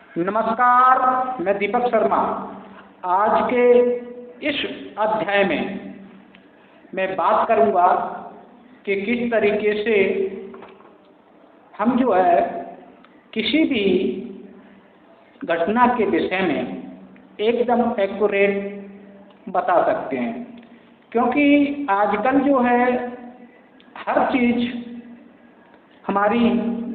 नमस्कार, मैं दीपक शर्मा। आज के इस अध्याय में मैं बात करूंगा कि किस तरीके से हम जो है किसी भी घटना के विषय में एकदम एक्यूरेट बता सकते हैं, क्योंकि आजकल जो है हर चीज़ हमारी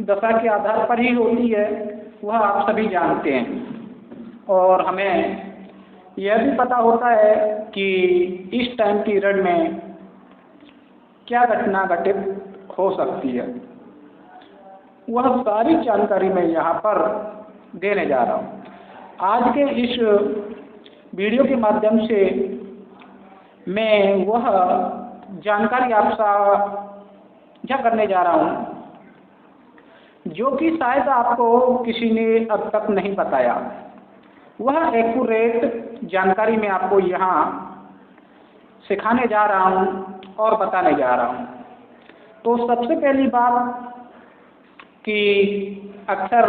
दशा के आधार पर ही होती है, वह आप सभी जानते हैं। और हमें यह भी पता होता है कि इस टाइम पीरियड में क्या घटना घटित हो सकती है। वह सारी जानकारी मैं यहाँ पर देने जा रहा हूँ। आज के इस वीडियो के माध्यम से मैं वह जानकारी आप साझा करने जा रहा हूँ जो कि शायद आपको किसी ने अब तक नहीं बताया। वह एक्यूरेट जानकारी मैं आपको यहाँ सिखाने जा रहा हूँ और बताने जा रहा हूँ। तो सबसे पहली बात कि अक्सर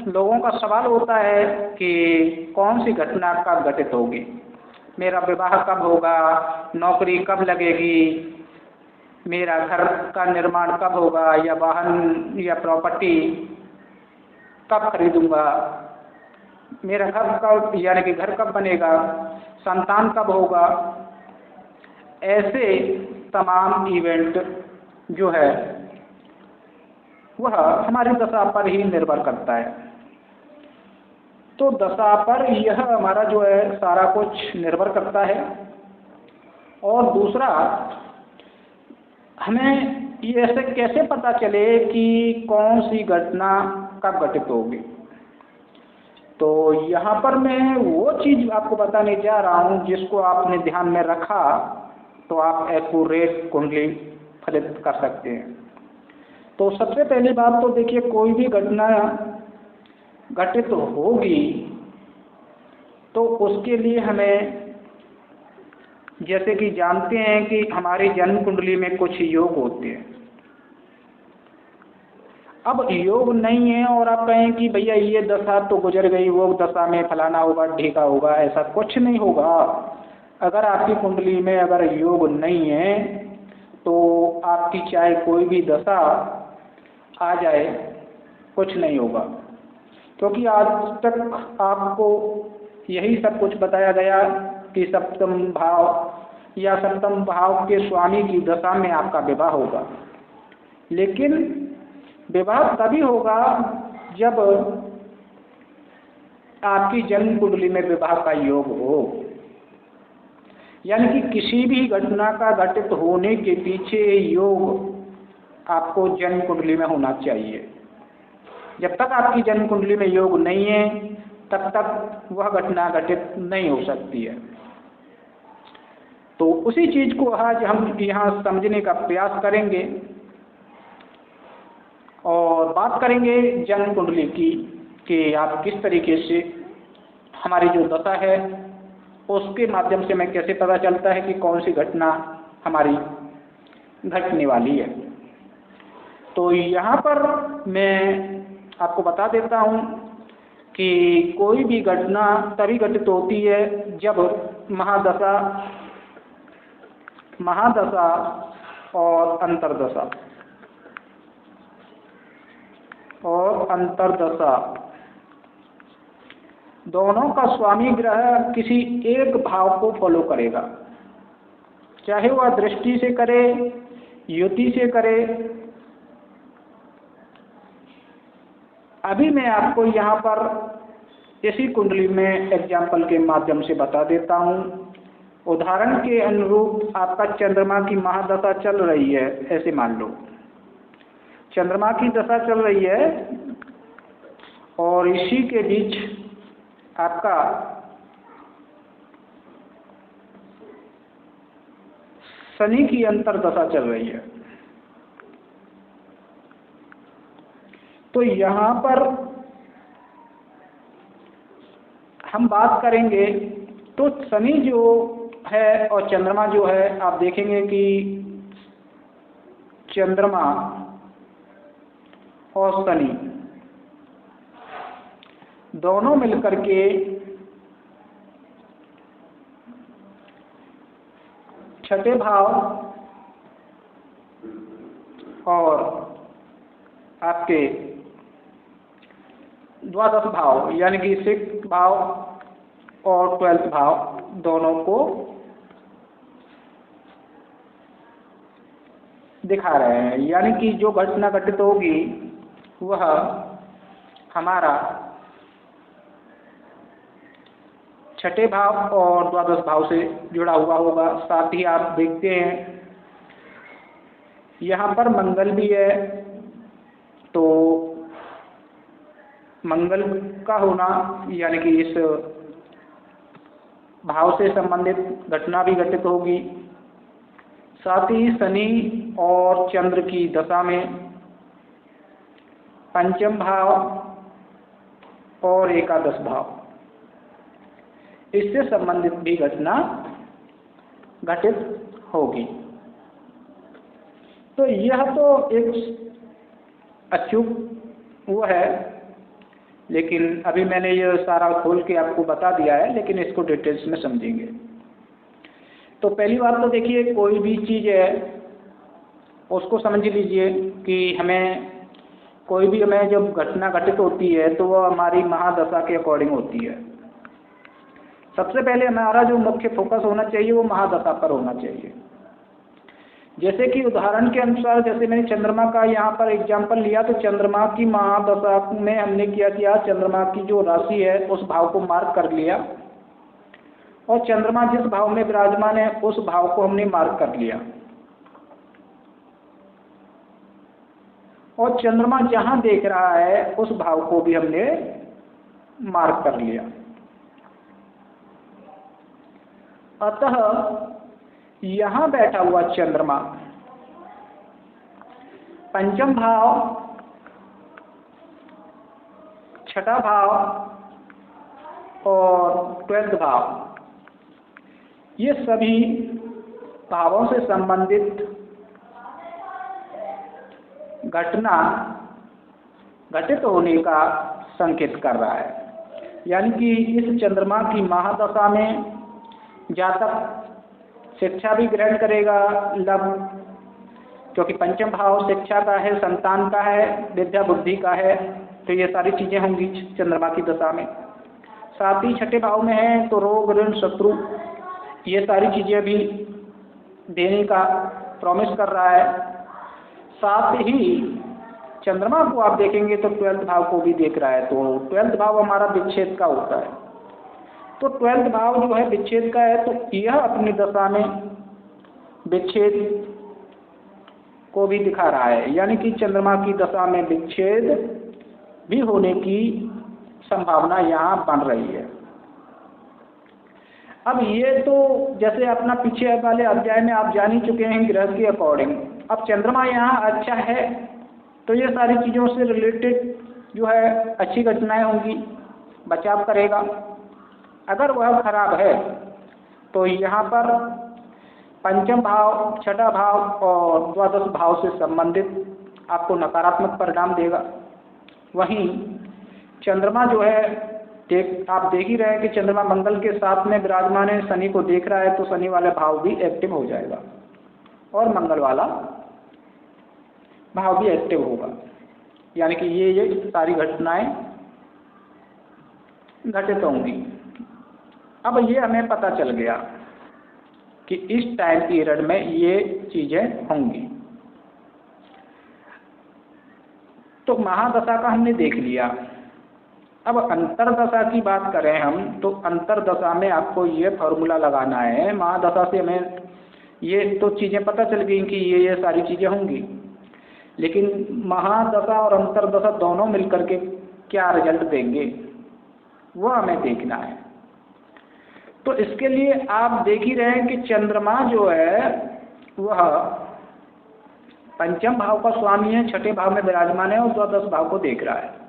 लोगों का सवाल होता है कि कौन सी घटना कब घटित होगी, मेरा विवाह कब होगा, नौकरी कब लगेगी, मेरा घर का निर्माण कब होगा, या वाहन या प्रॉपर्टी कब खरीदूंगा, मेरा घर कब यानी कि घर कब बनेगा, संतान कब होगा। ऐसे तमाम इवेंट जो है वह हमारी दशा पर ही निर्भर करता है। तो दशा पर यह हमारा जो है सारा कुछ निर्भर करता है। और दूसरा, हमें ये ऐसे कैसे पता चले कि कौन सी घटना कब घटित होगी। तो यहाँ पर मैं वो चीज़ आपको बताने जा रहा हूँ जिसको आपने ध्यान में रखा तो आप एक्यूरेट कुंडली फलित कर सकते हैं। तो सबसे पहली बात तो देखिए, कोई भी घटना घटित होगी तो उसके लिए हमें, जैसे कि जानते हैं कि हमारी जन्म कुंडली में कुछ योग होते हैं। अब योग नहीं है और आप कहें कि भैया ये दशा तो गुजर गई, वो दशा में फलाना होगा ढीका होगा, ऐसा कुछ नहीं होगा। अगर आपकी कुंडली में अगर योग नहीं है तो आपकी चाहे कोई भी दशा आ जाए कुछ नहीं होगा, क्योंकि आज तक आपको यही सब कुछ बताया गया कि सप्तम भाव या सप्तम भाव के स्वामी की दशा में आपका विवाह होगा। लेकिन विवाह तभी होगा जब आपकी जन्म कुंडली में विवाह का योग हो, यानी कि किसी भी घटना का घटित होने के पीछे योग आपको जन्म कुंडली में होना चाहिए। जब तक आपकी जन्म कुंडली में योग नहीं है तब तक वह घटना घटित नहीं हो सकती है। तो उसी चीज़ को आज हम यहाँ समझने का प्रयास करेंगे और बात करेंगे जन्म कुंडली की कि आप किस तरीके से हमारी जो दशा है उसके माध्यम से मैं कैसे पता चलता है कि कौन सी घटना हमारी घटने वाली है। तो यहाँ पर मैं आपको बता देता हूँ कि कोई भी घटना तभी घटित होती है जब महादशा और अंतरदशा दोनों का स्वामी ग्रह किसी एक भाव को फॉलो करेगा, चाहे वह दृष्टि से करे, युति से करे। अभी मैं आपको यहाँ पर इसी कुंडली में एग्जाम्पल के माध्यम से बता देता हूँ। उदाहरण के अनुरूप आपका चंद्रमा की महादशा चल रही है, ऐसे मान लो चंद्रमा की दशा चल रही है और इसी के बीच आपका शनि की अंतरदशा चल रही है। तो यहाँ पर हम बात करेंगे तो शनि जो है और चंद्रमा जो है, आप देखेंगे कि चंद्रमा और शनि दोनों मिलकर के छठे भाव और आपके द्वादश भाव यानी कि 6th भाव और 12th भाव दोनों को दिखा रहे हैं। यानी कि जो घटना घटित होगी वह हमारा छठे भाव और द्वादश भाव से जुड़ा हुआ होगा। साथ ही आप देखते हैं यहाँ पर मंगल भी है, तो मंगल का होना यानी कि इस भाव से संबंधित घटना भी घटित होगी। साथ ही शनि और चंद्र की दशा में पंचम भाव और एकादश भाव इससे संबंधित भी घटना घटित होगी। तो यह तो एक अचूक वो है, लेकिन अभी मैंने ये सारा खोल के आपको बता दिया है, लेकिन इसको डिटेल्स में समझेंगे। तो पहली बात तो देखिए, कोई भी चीज़ है उसको समझ लीजिए कि हमें कोई भी हमें जब घटना घटित होती है तो वह हमारी महादशा के अकॉर्डिंग होती है। सबसे पहले हमारा जो मुख्य फोकस होना चाहिए वो महादशा पर होना चाहिए। जैसे कि उदाहरण के अनुसार, जैसे मैंने चंद्रमा का यहाँ पर एग्जाम्पल लिया, तो चंद्रमा की महादशा में हमने क्या किया, चंद्रमा की जो राशि है उस भाव को मार्क कर लिया और चंद्रमा जिस भाव में विराजमान है उस भाव को हमने मार्क कर लिया और चंद्रमा जहाँ देख रहा है उस भाव को भी हमने मार्क कर लिया। अतः यहाँ बैठा हुआ चंद्रमा पंचम भाव, छठा भाव और 12th भाव, ये सभी भावों से संबंधित घटना घटित होने का संकेत कर रहा है। यानी कि इस चंद्रमा की महादशा में जातक शिक्षा भी ग्रहण करेगा, क्योंकि पंचम भाव शिक्षा का है, संतान का है, विद्या बुद्धि का है, तो ये सारी चीज़ें होंगी चंद्रमा की दशा में। साथ ही छठे भाव में है तो रोग ऋण शत्रु ये सारी चीज़ें भी देने का प्रॉमिस कर रहा है। साथ ही चंद्रमा को आप देखेंगे तो 12th भाव को भी देख रहा है, तो 12th भाव हमारा विच्छेद का होता है। तो 12th भाव जो है विच्छेद का है, तो यह अपनी दशा में विच्छेद को भी दिखा रहा है। यानी कि चंद्रमा की दशा में विच्छेद भी होने की संभावना यहाँ बन रही है। अब ये तो जैसे अपना पीछे वाले अध्याय में आप जान ही चुके हैं ग्रह के अकॉर्डिंग। अब चंद्रमा यहाँ अच्छा है तो ये सारी चीज़ों से रिलेटेड जो है अच्छी घटनाएं होंगी, बचाव करेगा। अगर वह खराब है तो यहाँ पर पंचम भाव, छठा भाव और द्वादश भाव से संबंधित आपको नकारात्मक परिणाम देगा। वहीं चंद्रमा जो है आप देख ही रहे हैं कि चंद्रमा मंगल के साथ में विराजमान है, शनि को देख रहा है, तो शनि वाला भाव भी एक्टिव हो जाएगा और मंगल वाला भाव भी एक्टिव होगा। यानी कि ये सारी घटनाएं घटित होंगी। अब ये हमें पता चल गया कि इस टाइम पीरियड में ये चीज़ें होंगी। तो महादशा का हमने देख लिया। अब अंतरदशा की बात करें हम, तो अंतरदशा में आपको ये फॉर्मूला लगाना है। महादशा से हमें ये तो चीज़ें पता चल गई कि ये सारी चीज़ें होंगी, लेकिन महादशा और अंतरदशा दोनों मिलकर के क्या रिजल्ट देंगे वो हमें देखना है। तो इसके लिए आप देख ही रहे हैं कि चंद्रमा जो है वह पंचम भाव का स्वामी है, छठे भाव में विराजमान है और द्वादश भाव को देख रहा है।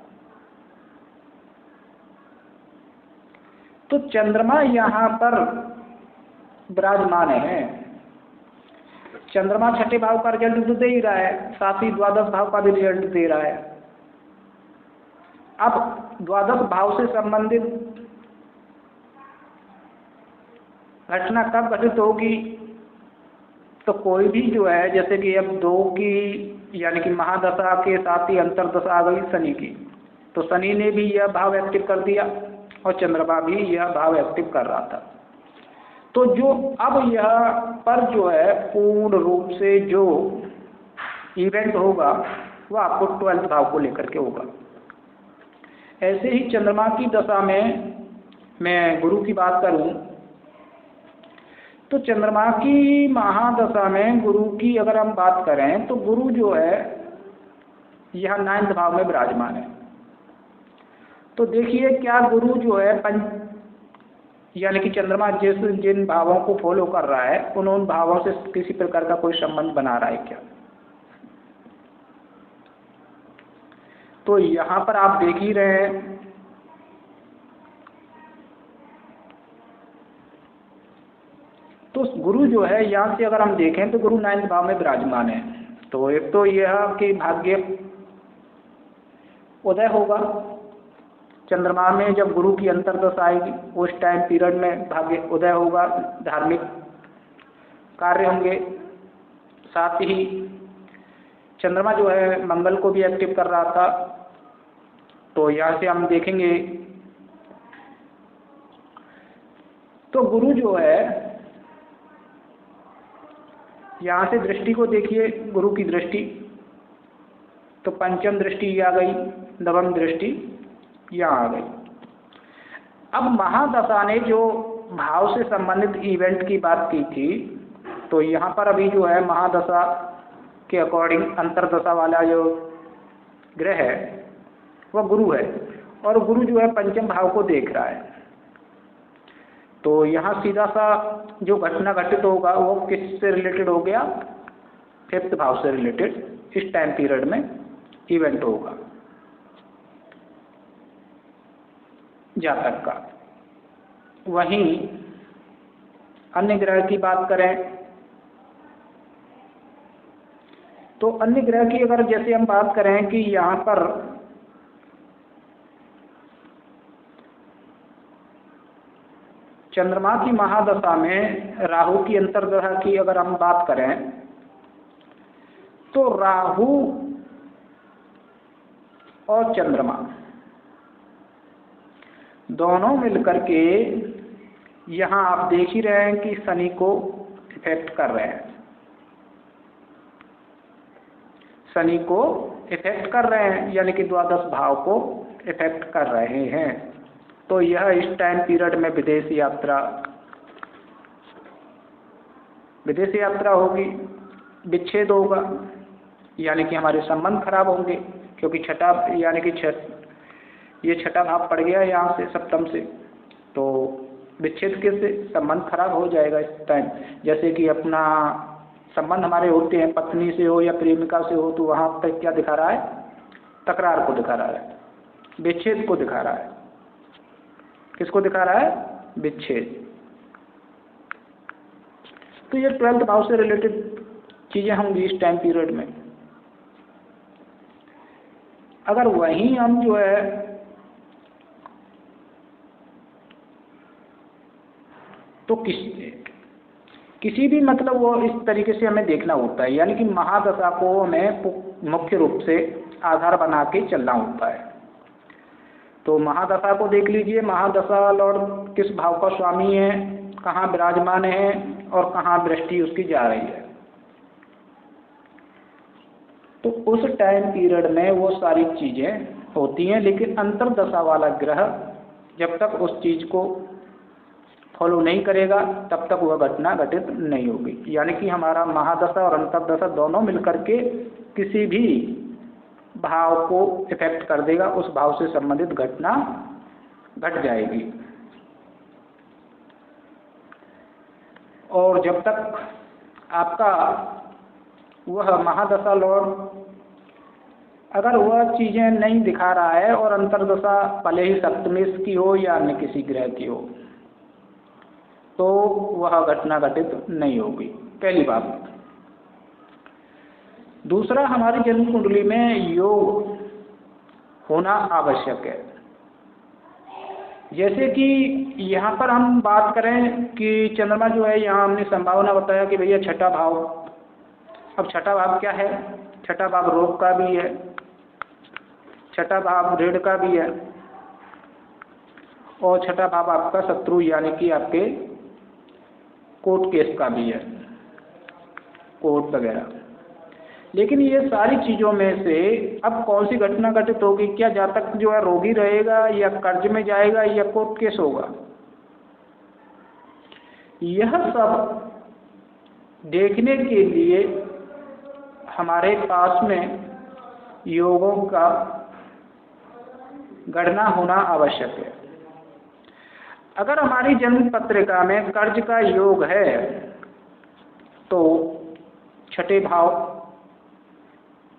तो चंद्रमा यहाँ पर विराजमान है। चंद्रमा छठे भाव का रिजल्ट तो दे ही रहा है, साथ ही द्वादश भाव का भी रिजल्ट दे रहा है। अब द्वादश भाव से संबंधित घटना कब घटित होगी? तो कोई भी जो है, जैसे कि अब 2 की यानी कि महादशा के साथ ही अंतर्दशा आ गई शनि की, तो शनि ने भी यह भाव एक्टिव कर दिया और चंद्रमा भी यह भाव एक्टिव कर रहा था। तो जो अब यह पर जो है पूर्ण रूप से जो इवेंट होगा वह आपको 12वें भाव को लेकर के होगा। ऐसे ही चंद्रमा की दशा में मैं गुरु की बात करूं तो चंद्रमा की महादशा में गुरु की अगर हम बात करें तो गुरु जो है यह 9वें भाव में विराजमान है। तो देखिए क्या गुरु जो है यानी कि चंद्रमा जिन भावों को फॉलो कर रहा है उन भावों से किसी प्रकार का कोई संबंध बना रहा है क्या? तो यहाँ पर आप देख ही रहे हैं तो गुरु जो है यहाँ से अगर हम देखें तो गुरु 9वें भाव में विराजमान है। तो एक तो यह कि भाग्य उदय होगा चंद्रमा में, जब गुरु की अंतर्दशा आएगी उस टाइम पीरियड में भाग्य उदय होगा, धार्मिक कार्य होंगे। साथ ही चंद्रमा जो है मंगल को भी एक्टिव कर रहा था, तो यहाँ से हम देखेंगे तो गुरु जो है यहाँ से दृष्टि को देखिए, गुरु की दृष्टि तो पंचम दृष्टि आ गई, नवम दृष्टि यहाँ आ गई। अब महादशा ने जो भाव से संबंधित इवेंट की बात की थी, तो यहाँ पर अभी जो है महादशा के अकॉर्डिंग अंतर्दशा वाला जो ग्रह है वह गुरु है, और गुरु जो है पंचम भाव को देख रहा है। तो यहाँ सीधा सा जो घटना घटित होगा वो किससे रिलेटेड हो गया? 5th भाव से रिलेटेड इस टाइम पीरियड में इवेंट होगा जातक का। वहीं अन्य ग्रह की बात करें तो अन्य ग्रह की अगर जैसे हम बात करें कि यहाँ पर चंद्रमा की महादशा में राहु की अंतर्दशा की अगर हम बात करें तो राहु और चंद्रमा दोनों मिलकर के यहाँ आप देख ही रहे हैं कि शनि को इफेक्ट कर रहे हैं, शनि को इफेक्ट कर रहे हैं यानी कि द्वादश भाव को इफेक्ट कर रहे हैं। तो यह इस टाइम पीरियड में विदेश यात्रा होगी, विच्छेद होगा यानी कि हमारे संबंध खराब होंगे, क्योंकि छठा यानी कि ये छठा भाव पड़ गया यहाँ से सप्तम से, तो विच्छेद के से संबंध खराब हो जाएगा इस टाइम। जैसे कि अपना संबंध हमारे होते हैं पत्नी से हो या प्रेमिका से हो, तो वहाँ पर क्या दिखा रहा है? तकरार को दिखा रहा है, विच्छेद को दिखा रहा है। किसको दिखा रहा है? विच्छेद। तो ये 12th भाव से रिलेटेड चीजें होंगी इस टाइम पीरियड में। अगर वहीं हम जो है तो किसी भी मतलब वो इस तरीके से हमें देखना होता है, यानी कि महादशा को हमें मुख्य रूप से आधार बना के चलना होता है। तो महादशा को देख लीजिए, महादशा लॉर्ड किस भाव का स्वामी है, कहाँ विराजमान है और कहाँ दृष्टि उसकी जा रही है। तो उस टाइम पीरियड में वो सारी चीज़ें होती हैं, लेकिन अंतर्दशा वाला ग्रह जब तक उस चीज़ को फॉलो नहीं करेगा तब तक वह घटना घटित नहीं होगी। यानी कि हमारा महादशा और अंतर्दशा दोनों मिलकर के किसी भी भाव को इफेक्ट कर देगा, उस भाव से संबंधित घटना घट जाएगी। और जब तक आपका वह महादशा लॉर्ड अगर वह चीज़ें नहीं दिखा रहा है और अंतर्दशा भले ही सप्तमेश की हो या अन्य किसी ग्रह की हो, तो वह घटना घटित नहीं होगी, पहली बात। दूसरा, हमारी जन्म कुंडली में योग होना आवश्यक है। जैसे कि यहाँ पर हम बात करें कि चंद्रमा जो है, यहाँ हमने संभावना बताया कि भैया छठा भाव। अब छठा भाव क्या है? छठा भाव रोग का भी है, छठा भाव ऋण का भी है, और छठा भाव आपका शत्रु यानी कि आपके कोर्ट केस का भी है, कोर्ट वगैरह। लेकिन ये सारी चीज़ों में से अब कौन सी घटना घटित होगी? क्या जातक जो है रोगी रहेगा, या कर्ज में जाएगा, या कोर्ट केस होगा? यह सब देखने के लिए हमारे पास में योगों का गणना होना आवश्यक है। अगर हमारी जन्म पत्रिका में कर्ज का योग है तो छठे भाव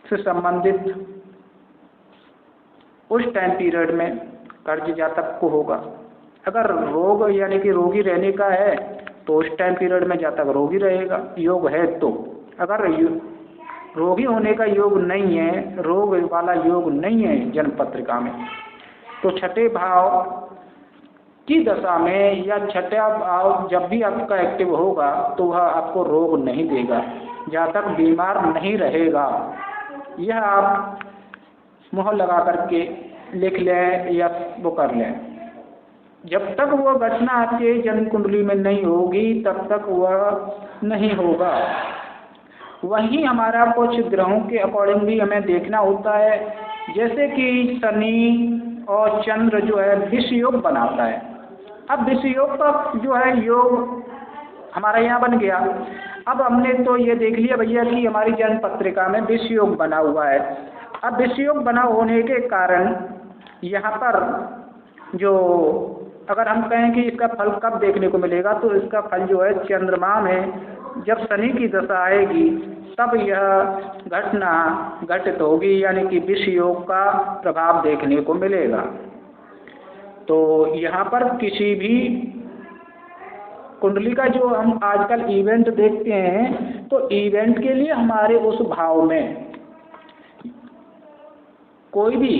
से संबंधित उस टाइम पीरियड में कर्ज जातक को होगा। अगर रोग यानी कि रोगी रहने का है तो उस टाइम पीरियड में जातक रोगी रहेगा, योग है तो। अगर रोगी होने का योग नहीं है, रोग वाला योग नहीं है जन्म पत्रिका में, तो छठे भाव की दशा में या छठा भाव जब भी आपका एक्टिव होगा तो वह आपको रोग नहीं देगा, जातक बीमार नहीं रहेगा। यह आप मुहर लगा करके लिख लें या वो कर लें। जब तक वह घटना आपके जन्म कुंडली में नहीं होगी तब तक वह नहीं होगा। वहीं हमारा कुछ ग्रहों के अकॉर्डिंग भी हमें देखना होता है, जैसे कि शनि और चंद्र जो है विष योग बनाता है। अब विष योग का जो है योग हमारा यहाँ बन गया। अब हमने तो ये देख लिया भैया कि हमारी जन्म पत्रिका में विष योग बना हुआ है। अब विष योग बना होने के कारण यहाँ पर जो अगर हम कहें कि इसका फल कब देखने को मिलेगा, तो इसका फल जो है चंद्रमा में जब शनि की दशा आएगी तब यह घटना घटित होगी, यानी कि विष योग का प्रभाव देखने को मिलेगा। तो यहाँ पर किसी भी कुंडली का जो हम आजकल इवेंट देखते हैं, तो इवेंट के लिए हमारे उस भाव में कोई भी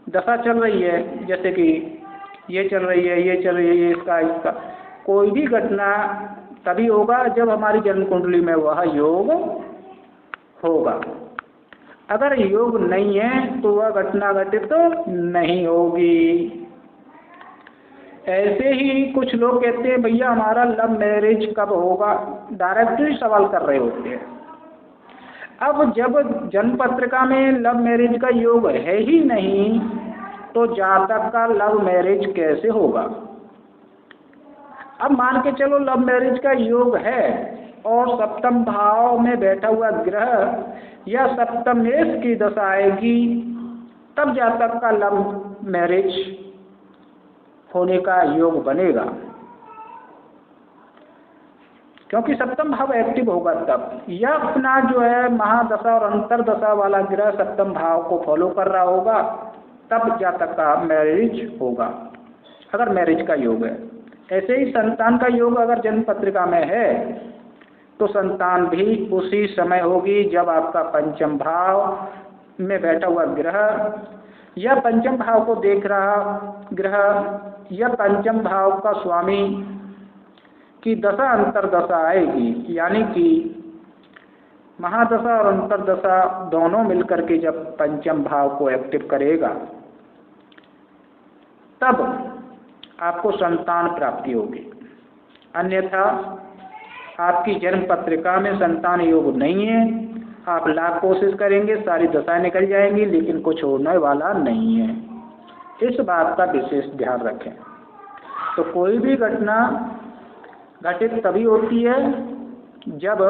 दशा चल रही है, जैसे कि ये चल रही है, ये चल रही है, ये इसका कोई भी घटना तभी होगा जब हमारी जन्म कुंडली में वह योग होगा। अगर योग नहीं है तो वह घटना घटित तो नहीं होगी। ऐसे ही कुछ लोग कहते हैं भैया हमारा लव मैरिज कब होगा, डायरेक्टली सवाल कर रहे होते हैं। अब जब जन्म पत्रिका में लव मैरिज का योग है ही नहीं तो जातक का लव मैरिज कैसे होगा? अब मान के चलो लव मैरिज का योग है और सप्तम भाव में बैठा हुआ ग्रह या सप्तमेश की दशा आएगी तब जातक का लव मैरिज होने का योग बनेगा, क्योंकि सप्तम भाव एक्टिव होगा तब। यह अपना जो है महादशा और अंतरदशा वाला ग्रह सप्तम भाव को फॉलो कर रहा होगा, तब जातक का मैरिज होगा, अगर मैरिज का योग है। ऐसे ही संतान का योग अगर जन्म पत्रिका में है तो संतान भी उसी समय होगी जब आपका पंचम भाव में बैठा हुआ ग्रह या पंचम भाव को देख रहा ग्रह या पंचम भाव का स्वामी की दशा अंतरदशा आएगी, यानी कि महादशा और अंतरदशा दोनों मिलकर के जब पंचम भाव को एक्टिव करेगा तब आपको संतान प्राप्ति होगी। अन्यथा आपकी जन्म पत्रिका में संतान योग नहीं है, आप लाख कोशिश करेंगे, सारी दशाएं निकल जाएंगी, लेकिन कुछ होने वाला नहीं है। इस बात का विशेष ध्यान रखें। तो कोई भी घटना घटित तभी होती है जब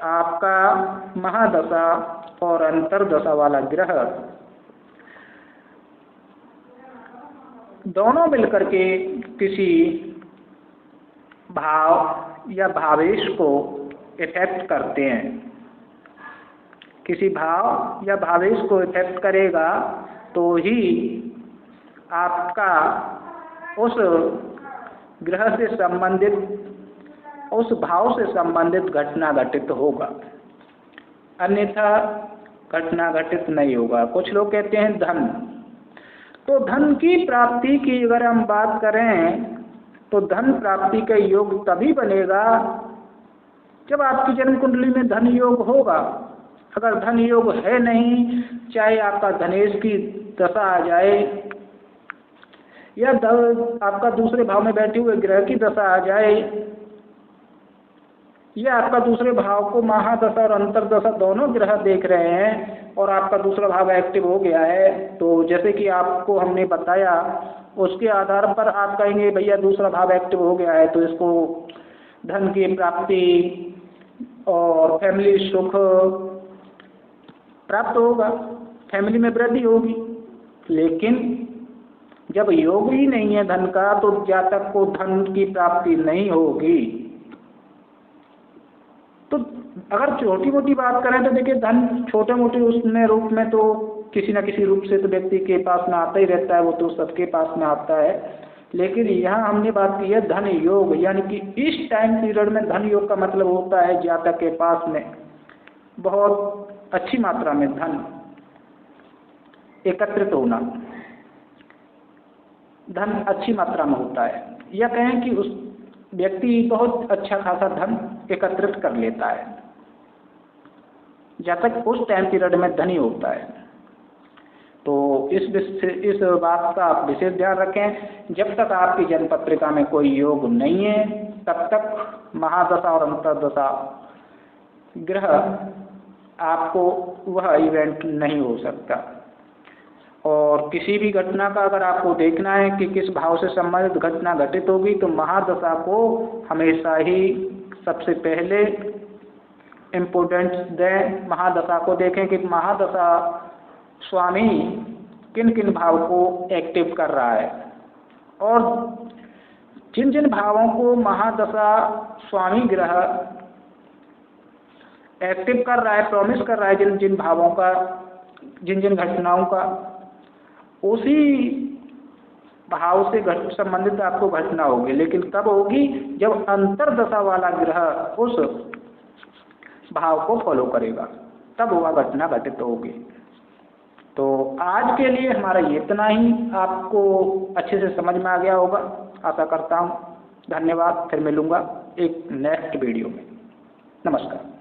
आपका महादशा और अंतरदशा वाला ग्रह दोनों मिलकर के किसी भाव या भावेश को इफेक्ट करते हैं। किसी भाव या भावेश को इफेक्ट करेगा तो ही आपका उस ग्रह से संबंधित, उस भाव से संबंधित घटना घटित होगा, अन्यथा घटना घटित नहीं होगा। कुछ लोग कहते हैं धन। तो धन की प्राप्ति की अगर हम बात करें तो धन प्राप्ति का योग तभी बनेगा जब आपकी जन्म कुंडली में धन योग होगा। अगर धन योग है नहीं, चाहे आपका धनेश की दशा आ जाए या आपका दूसरे भाव में बैठे हुए ग्रह की दशा आ जाए या आपका दूसरे भाव को महादशा और अंतरदशा दोनों ग्रह देख रहे हैं और आपका दूसरा भाव एक्टिव हो गया है, तो जैसे कि आपको हमने बताया उसके आधार पर आप कहेंगे भैया दूसरा भाव एक्टिव हो गया है तो इसको धन की प्राप्ति और फैमिली सुख प्राप्त होगा, फैमिली में वृद्धि होगी। लेकिन जब योग ही नहीं है धन का तो जातक को धन की प्राप्ति नहीं होगी। तो अगर छोटी मोटी बात करें तो देखिए धन छोटे मोटे उसमें रूप में तो किसी न किसी रूप से तो व्यक्ति के पास में आता ही रहता है, वो तो सबके पास में आता है। लेकिन यहाँ हमने बात की है धन योग, यानी कि इस टाइम पीरियड में धन योग का मतलब होता है जातक के पास में बहुत अच्छी मात्रा में धन एकत्रित होना, धन अच्छी मात्रा में होता है, या कहें कि उस व्यक्ति बहुत अच्छा खासा धन एकत्रित कर लेता है जब तक उस टाइम पीरियड में धनी होता है। तो इस बात का आप विशेष ध्यान रखें। जब तक आपकी जन्म पत्रिका में कोई योग नहीं है तब तक महादशा और अंतरदशा ग्रह आपको वह इवेंट नहीं हो सकता। और किसी भी घटना का अगर आपको देखना है कि किस भाव से संबंधित घटना घटित होगी तो महादशा को हमेशा ही सबसे पहले इम्पोर्टेंस दें। महादशा को देखें कि महादशा स्वामी किन किन भाव को एक्टिव कर रहा है, और जिन जिन भावों को महादशा स्वामी ग्रह एक्टिव कर रहा है, प्रॉमिस कर रहा है, जिन जिन भावों का, जिन जिन घटनाओं का, उसी भाव से संबंधित आपको घटना होगी। लेकिन कब होगी? जब अंतरदशा वाला ग्रह उस भाव को फॉलो करेगा, तब वह घटना घटित होगी। तो आज के लिए हमारा इतना ही, आपको अच्छे से समझ में आ गया होगा आशा करता हूँ। धन्यवाद। फिर मिलूँगा एक नेक्स्ट वीडियो में। नमस्कार।